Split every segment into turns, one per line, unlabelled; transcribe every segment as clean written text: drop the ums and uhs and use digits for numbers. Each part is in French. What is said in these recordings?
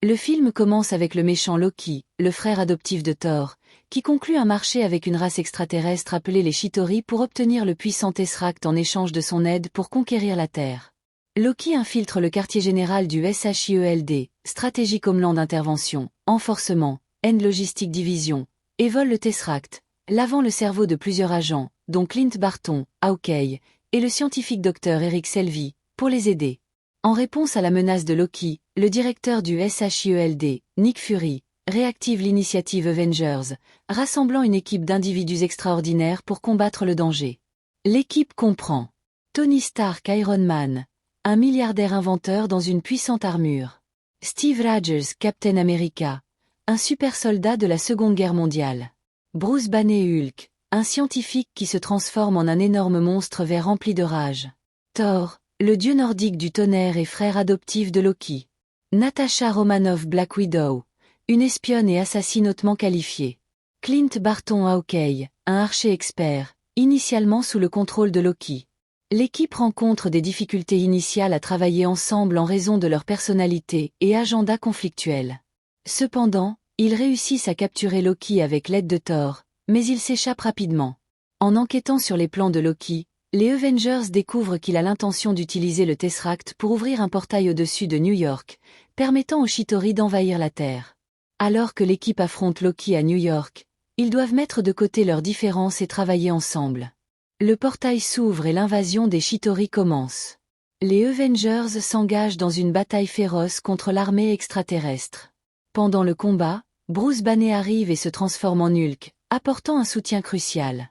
Le film commence avec le méchant Loki, le frère adoptif de Thor, qui conclut un marché avec une race extraterrestre appelée les Chitauri pour obtenir le puissant Tesseract en échange de son aide pour conquérir la Terre. Loki infiltre le quartier général du SHIELD, Strategic Homeland Intervention, Enforcement, End Logistic Division, et vole le Tesseract, lavant le cerveau de plusieurs agents, dont Clint Barton, Hawkeye, et le scientifique docteur Eric Selvey, pour les aider. En réponse à la menace de Loki, le directeur du SHIELD, Nick Fury, réactive l'initiative Avengers, rassemblant une équipe d'individus extraordinaires pour combattre le danger. L'équipe comprend Tony Stark, Iron Man, un milliardaire inventeur dans une puissante armure. Steve Rogers, Captain America, un super soldat de la Seconde Guerre mondiale. Bruce Banner, Hulk, un scientifique qui se transforme en un énorme monstre vert rempli de rage. Thor, le dieu nordique du tonnerre et frère adoptif de Loki. Natasha Romanoff, Black Widow, une espionne et assassine hautement qualifiée. Clint Barton, Hawkeye, un archer expert, initialement sous le contrôle de Loki. L'équipe rencontre des difficultés initiales à travailler ensemble en raison de leur personnalité et agenda conflictuels. Cependant, ils réussissent à capturer Loki avec l'aide de Thor, mais il s'échappe rapidement. En enquêtant sur les plans de Loki, les Avengers découvrent qu'il a l'intention d'utiliser le Tesseract pour ouvrir un portail au-dessus de New York, permettant aux Chitauri d'envahir la Terre. Alors que l'équipe affronte Loki à New York, ils doivent mettre de côté leurs différences et travailler ensemble. Le portail s'ouvre et l'invasion des Chitauri commence. Les Avengers s'engagent dans une bataille féroce contre l'armée extraterrestre. Pendant le combat, Bruce Banner arrive et se transforme en Hulk, apportant un soutien crucial.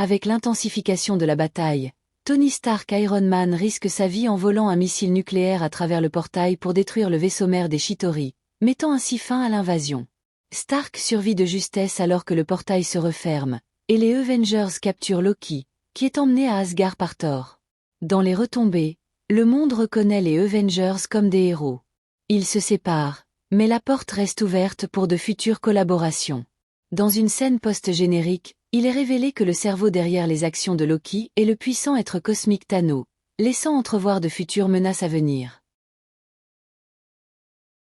Avec l'intensification de la bataille, Tony Stark Iron Man risque sa vie en volant un missile nucléaire à travers le portail pour détruire le vaisseau mère des Chitauri, mettant ainsi fin à l'invasion. Stark survit de justesse alors que le portail se referme, et les Avengers capturent Loki, qui est emmené à Asgard par Thor. Dans les retombées, le monde reconnaît les Avengers comme des héros. Ils se séparent, mais la porte reste ouverte pour de futures collaborations. Dans une scène post-générique, il est révélé que le cerveau derrière les actions de Loki est le puissant être cosmique Thanos, laissant entrevoir de futures menaces à venir.